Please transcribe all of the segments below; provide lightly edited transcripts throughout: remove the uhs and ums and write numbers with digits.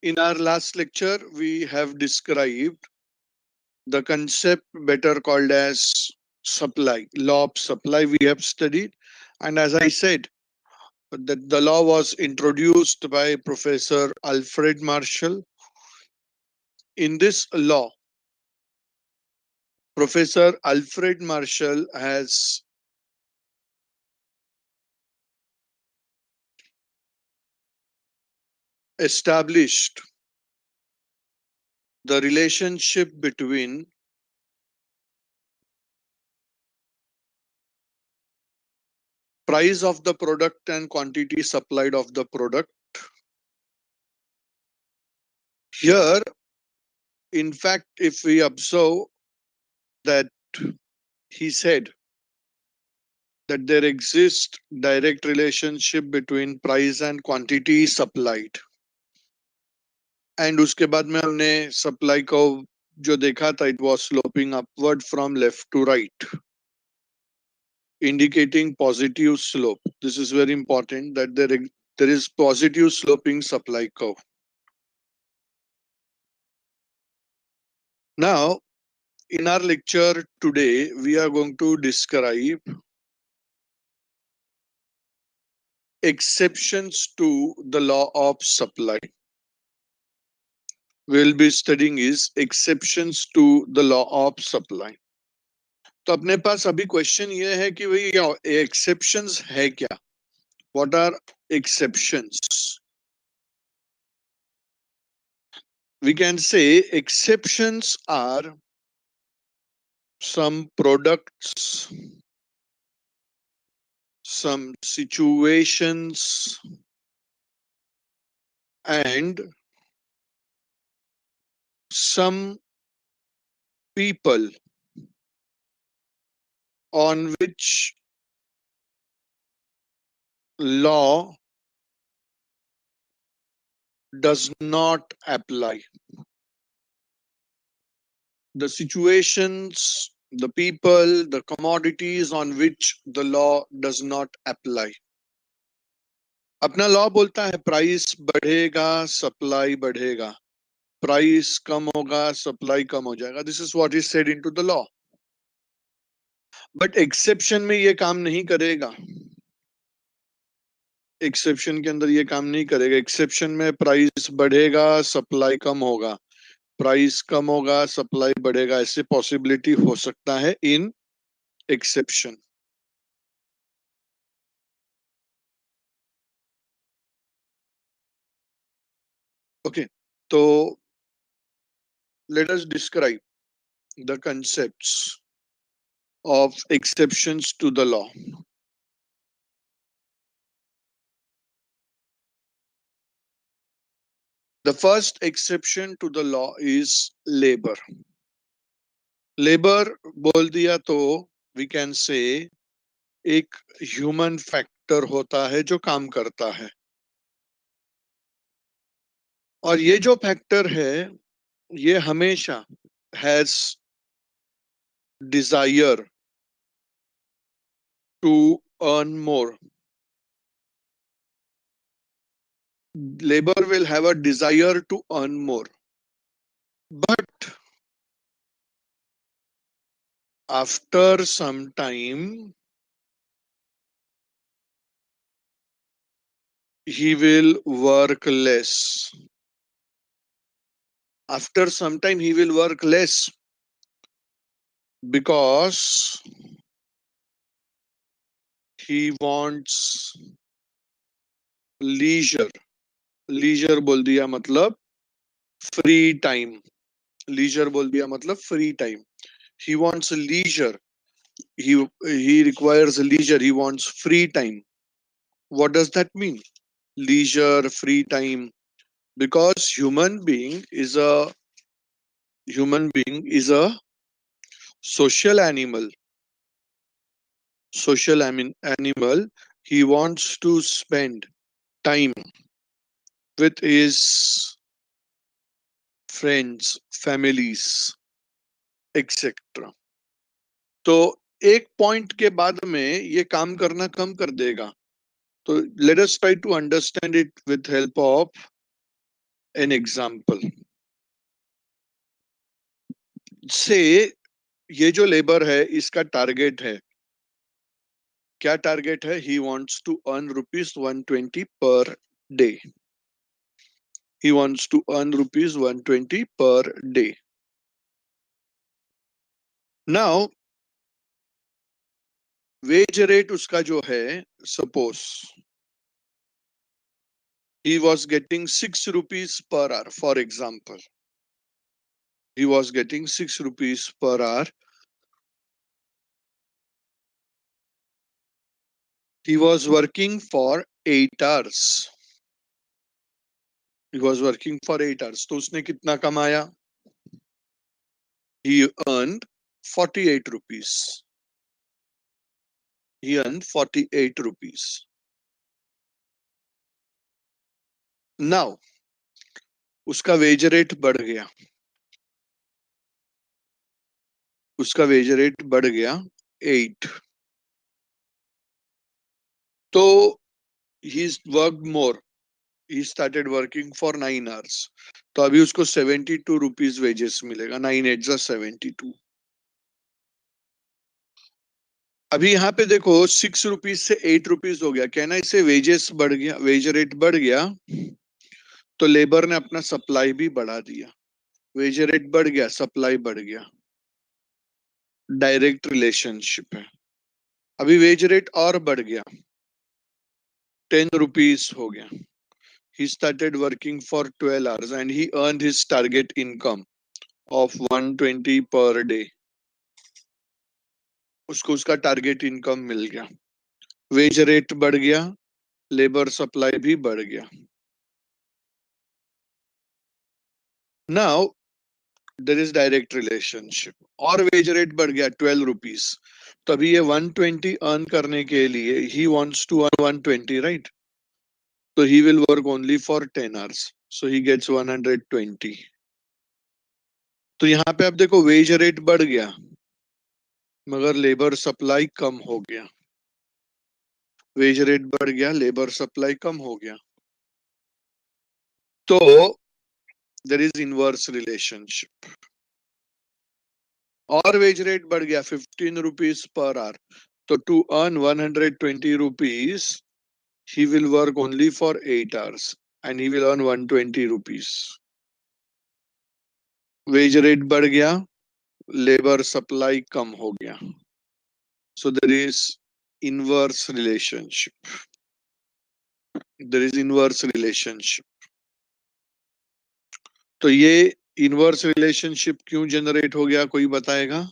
In our last lecture, we have described the concept better called as supply, law of supply we have studied. And as I said, that the law was introduced by Professor Alfred Marshall. In this law, Professor Alfred Marshall has established the relationship between price of the product and quantity supplied of the product. Here, in fact, if we observe that he said that there exists direct relationship between price and quantity supplied. And उसके बाद में हमने supply को जो देखा था, it was sloping upward from left to right, indicating positive slope. This is very important that there is positive sloping supply curve. Now, in our lecture today, we are going to describe exceptions to the law of supply. We'll be studying is exceptions to the law of supply. तो अपने पास अभी question ये है कि भाई exceptions है क्या? What are exceptions? We can say exceptions are some products, some situations, and some people on which law does not apply. The situations, the people, the commodities on which the law does not apply. अपना law बोलता है price बढ़ेगा, supply बढ़ेगा, price कम होगा, supply कम हो जाएगा. This is what is said into the law. But exception में ये काम नहीं करेगा. एक्सेप्शन के अंदर ये काम नहीं करेगा. एक्सेप्शन में प्राइस बढ़ेगा, सप्लाई कम होगा, प्राइस कम होगा, सप्लाई बढ़ेगा, ऐसे पॉसिबिलिटी हो सकता है इन एक्सेप्शन. ओके, तो let us describe the concepts of exceptions to the law. The first exception to the law is labor. Labor बोल दिया तो we can say एक human factor होता है जो काम करता है. और ये जो फैक्टर है ये हमेशा has desire to earn more. Labor will have a desire to earn more. But after some time, he will work less. After some time, he will work less because he wants leisure. Leisure बोल दिया मतलब free time. Leisure बोल दिया मतलब free time. He wants leisure. He requires leisure. He wants free time. What does that mean? Leisure, free time. Because human being is a social animal. Social animal. He wants to spend time with his friends, families, etc. तो एक point के बाद में ये काम करना कम कर देगा. तो let us try to understand it with help of an example. से ये जो लेबर है इसका टारगेट है, क्या टारगेट है? ही wants to earn ₹120 per day. He wants to earn ₹120 per day. Now, wage rate उसका जो है, suppose he was getting ₹6 per hour, for example. He was getting ₹6 per hour. He was working for 8 hours. He was working for 8 hours. तो उसने कितना कमाया? He earned ₹48. He earned ₹48. Now, उसका veg rate बढ़ गया. उसका वेज रेट बढ़ गया 8. तो he's worked more. He started working for 9 hours. तो अभी उसको ₹72 वेजेस मिलेगा. 9 8 72. अभी यहाँ पे देखो ₹6 से ₹8 हो गया. कहना इससे वेजेस बढ़ गया, वेज रेट बढ़ गया, तो लेबर ने अपना सप्लाई भी बढ़ा दिया. वेज रेट बढ़ गया, सप्लाई बढ़ गया. डायरेक्ट रिलेशनशिप है. अभी वेज रेट और बढ़ गया, ₹10 हो गया. He started working for 12 hours and he earned his target income of 120 per day. उसको उसका टारगेट इनकम मिल गया. वेज रेट बढ़ गया, लेबर सप्लाई भी बढ़ गया. Now there is direct relationship. और वेज रेट बढ़ गया ₹12. तभी ये 120 अर्न करने के लिए he wants to earn 120, right? तो he will work only for 10 hours, so he gets 120. तो यहाँ पे आप देखो वेज रेट बढ़ गया मगर लेबर सप्लाई कम हो गया. वेज रेट बढ़ गया, लेबर सप्लाई कम हो गया. तो देयर इज इनवर्स रिलेशनशिप. और वेज रेट बढ़ गया ₹15 पर आवर. तो to earn ₹120 he will work only for 8 hours and he will earn ₹120. Wage rate बढ़ गया, लेबर सप्लाई कम हो गया. So there is inverse relationship. There is inverse relationship. तो ये इनवर्स रिलेशनशिप क्यों जनरेट हो गया, कोई बताएगा?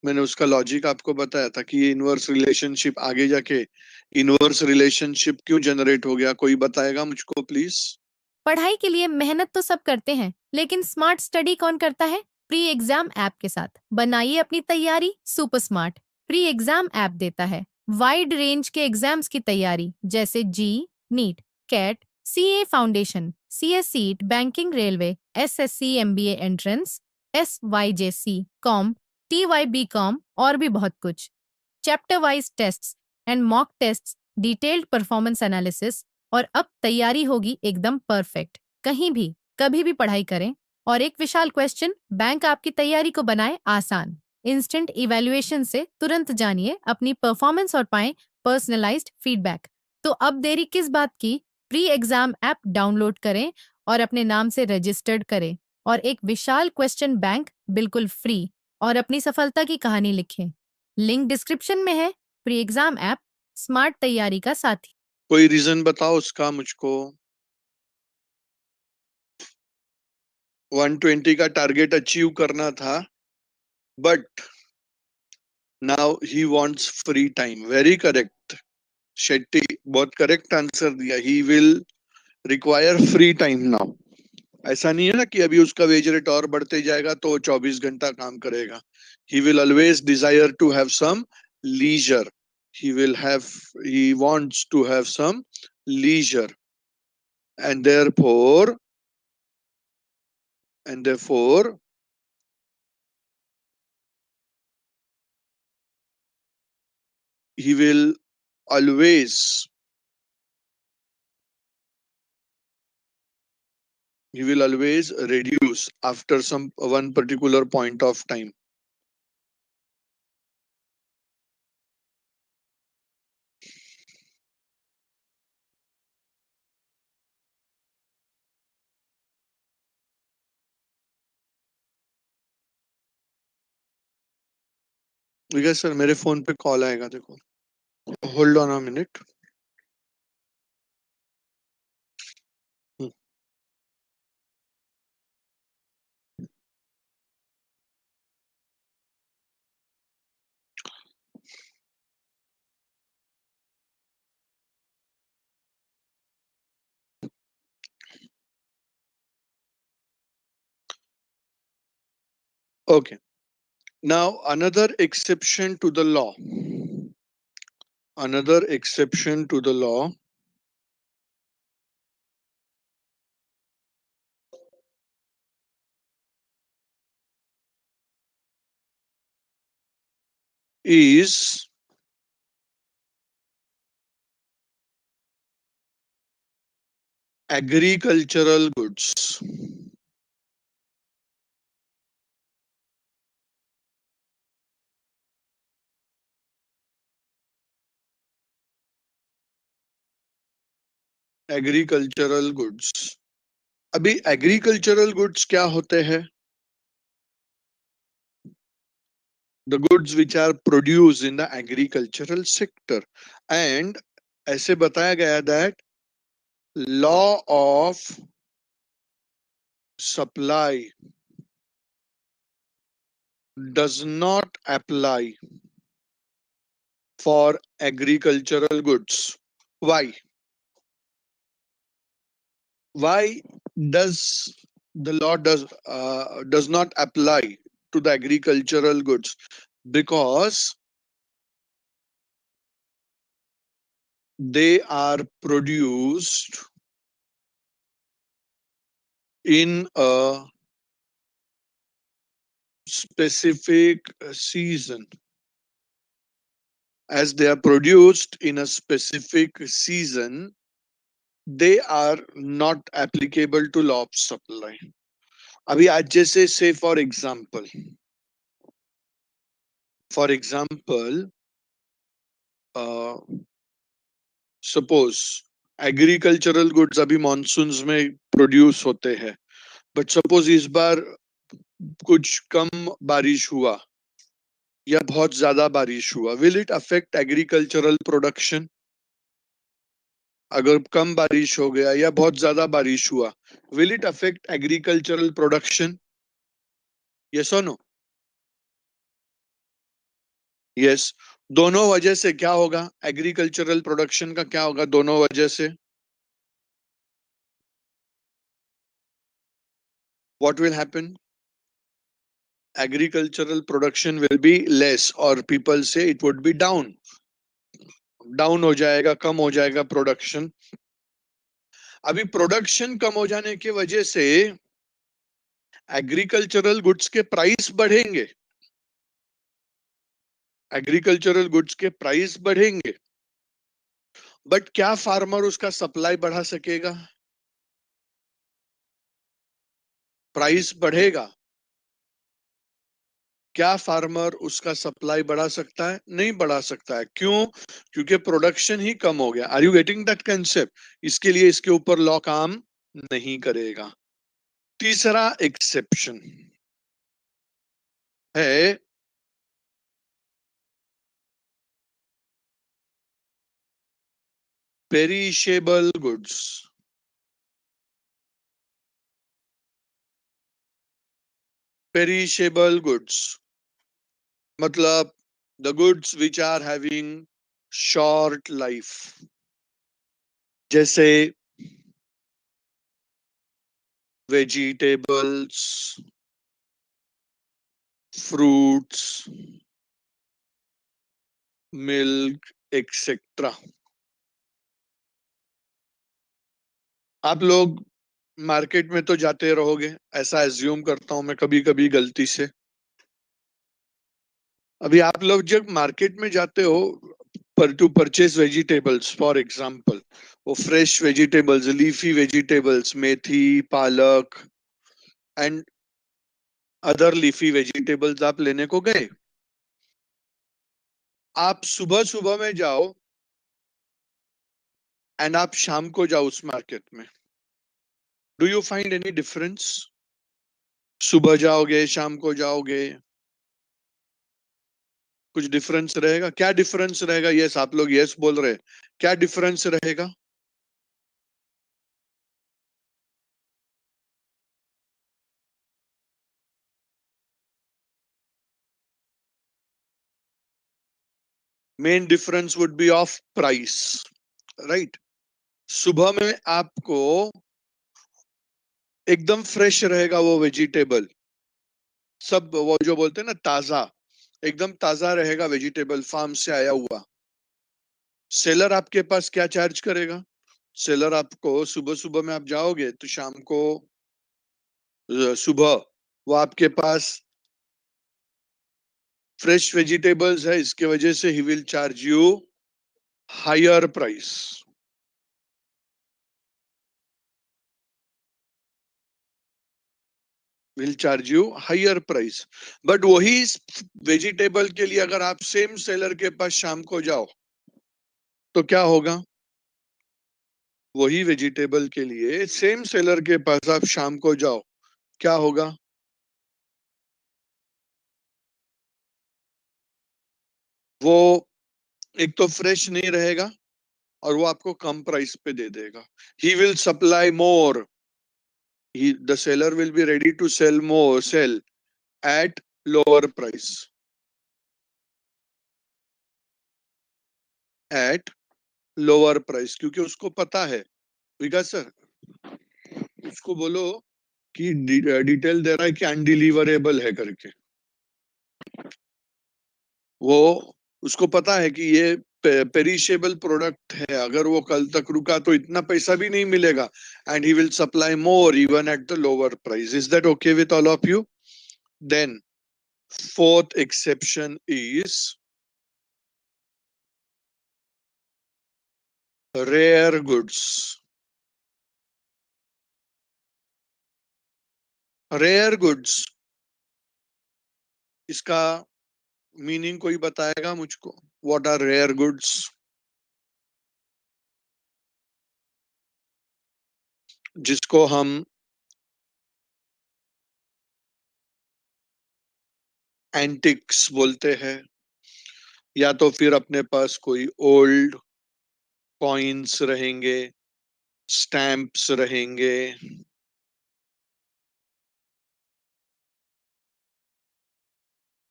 मैंने उसका लॉजिक आपको बताया था कि ये इनवर्स रिलेशनशिप आगे जाके इनवर्स रिलेशनशिप क्यों जनरेट हो गया. कोई बताएगा मुझको प्लीज? पढ़ाई के लिए मेहनत तो सब करते हैं, लेकिन स्मार्ट स्टडी कौन करता है? प्री एग्जाम ऐप के साथ बनाइए अपनी तैयारी super smart. Pre exam app देता है वाइड रेंज के एग्जाम्स की तैयारी, जैसे JEE, NEET, CAT, CA foundation, CS CSEET, banking, railway, SSC, MBA entrance, SYJC, com, TYB com और भी बहुत कुछ. Chapter wise tests and mock tests, detailed performance analysis, और अब तैयारी होगी एकदम परफेक्ट. कहीं भी कभी भी पढ़ाई करें. और एक विशाल क्वेश्चन बैंक आपकी तैयारी को बनाए आसान. इंस्टेंट इवैल्यूएशन से तुरंत जानिए अपनी परफॉर्मेंस और पाएं पर्सनलाइज्ड फीडबैक. तो अब देरी किस बात की? प्री एग्जाम ऐप डाउनलोड करें और अपने नाम से रजिस्टर्ड करें और एक विशाल क्वेश्चन बैंक बिल्कुल फ्री और अपनी सफलता की कहानी लिखें. लिंक डिस्क्रिप्शन में है. प्री एग्जाम ऐप स्मार्ट तैयारी का साथी. कोई रीजन बताओ उसका मुझको. 120 का टारगेट अचीव करना था, but now he wants free time. Very correct Shetty, बहुत करेक्ट आंसर दिया. He will require free time now. ऐसा नहीं है ना कि अभी उसका वेज रेट और बढ़ते जाएगा तो 24 घंटा काम करेगा. He will always desire to have some leisure. he will have he wants to have some leisure, and therefore he will always he will always reduce after some one particular point of time. Vikas sir मेरे phone पे call आएगा, देखो, hold on a minute. Okay. Now another exception to the law. Another exception to the law is agricultural goods. Agricultural goods. अभी agricultural goods क्या होते हैं? The goods which are produced in the agricultural sector. And ऐसे बताया गया that law of supply does not apply for agricultural goods. Why? Why does the law does not apply to the agricultural goods? Because they are produced in a specific season. As they are produced in a specific season, they are not applicable to law of supply. अभी आज जैसे say for example, suppose agricultural goods अभी monsoons में produce होते हैं, but suppose इस बार कुछ कम बारिश हुआ या बहुत ज्यादा बारिश हुआ, will it affect agricultural production? अगर कम बारिश हो गया या बहुत ज्यादा बारिश हुआ, will it affect agricultural production? Yes or no? Yes. दोनों वजह से क्या होगा? एग्रीकल्चरल प्रोडक्शन का क्या होगा दोनों वजह से? What will happen? Agricultural production will be less, or people say it would be down. Down हो जाएगा, कम हो जाएगा प्रोडक्शन. अभी प्रोडक्शन कम हो जाने की वजह से एग्रीकल्चरल गुड्स के प्राइस बढ़ेंगे. एग्रीकल्चरल गुड्स के प्राइस बढ़ेंगे, बट क्या फार्मर उसका सप्लाई बढ़ा सकेगा? प्राइस बढ़ेगा, क्या फार्मर उसका सप्लाई बढ़ा सकता है? नहीं बढ़ा सकता है. क्यों? क्योंकि प्रोडक्शन ही कम हो गया. Are you getting that concept? इसके लिए इसके ऊपर लॉ काम नहीं करेगा. तीसरा एक्सेप्शन है पेरिशेबल गुड्स. पेरिशेबल गुड्स मतलब the goods which are having short life, जैसे वेजिटेबल्स, फ्रूट्स, मिल्क, एक्सेट्रा. आप लोग मार्केट में तो जाते रहोगे, ऐसा एज्यूम करता हूं मैं, कभी कभी गलती से. अभी आप लोग जब मार्केट में जाते हो, to purchase vegetables, for example, वो fresh vegetables, leafy vegetables, मेथी, पालक and other leafy vegetables आप लेने को गए. आप सुबह सुबह में जाओ and आप शाम को जाओ उस मार्केट में. Do you find any difference? सुबह जाओगे, शाम को जाओगे, कुछ डिफरेंस रहेगा? क्या डिफरेंस रहेगा? यस, आप लोग यस बोल रहे हैं. क्या डिफरेंस रहेगा? Main difference would be of price, right? सुबह में आपको एकदम फ्रेश रहेगा वो वेजिटेबल, सब वो जो बोलते हैं ना ताजा, एकदम ताजा रहेगा वेजिटेबल, फार्म से आया हुआ. सेलर आपके पास क्या चार्ज करेगा? सेलर आपको सुबह सुबह में आप जाओगे तो शाम को सुबह वो आपके पास फ्रेश वेजिटेबल्स है, इसके वजह से he will charge you hire price. Will charge you hire price. But वही वेजिटेबल के लिए अगर आप सेम सेलर के पास शाम को जाओ तो क्या होगा? वही वेजिटेबल के लिए सेम सेलर के पास आप शाम को जाओ, क्या होगा? वो एक तो फ्रेश नहीं रहेगा और वो आपको कम प्राइस पे दे देगा. He will supply more, the seller will be ready to sell more, sell at lower price, at lower price, क्योंकि उसको पता है. विकास सर, उसको बोलो कि डिटेल दे रहा है कि अनडिलीवरेबल है करके. वो उसको पता है कि ये पेरिशेबल प्रोडक्ट है, अगर वो कल तक रुका तो इतना पैसा भी नहीं मिलेगा. And he will supply more even at the lower price. Is that okay with all of you? Then fourth exception is rare goods. Rare goods, इसका मीनिंग कोई बताएगा मुझको? What are rare goods? जिसको हम एंटिक्स बोलते हैं, या तो फिर अपने पास कोई ओल्ड कॉइन्स रहेंगे, स्टैम्प्स रहेंगे,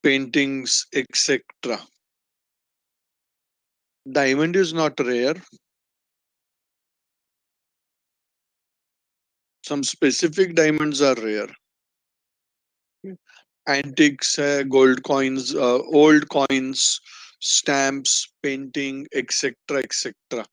paintings, etc. Diamond is not rare. Some specific diamonds are rare. Antiques है, gold coins, old coins, stamps, painting, etc., etc.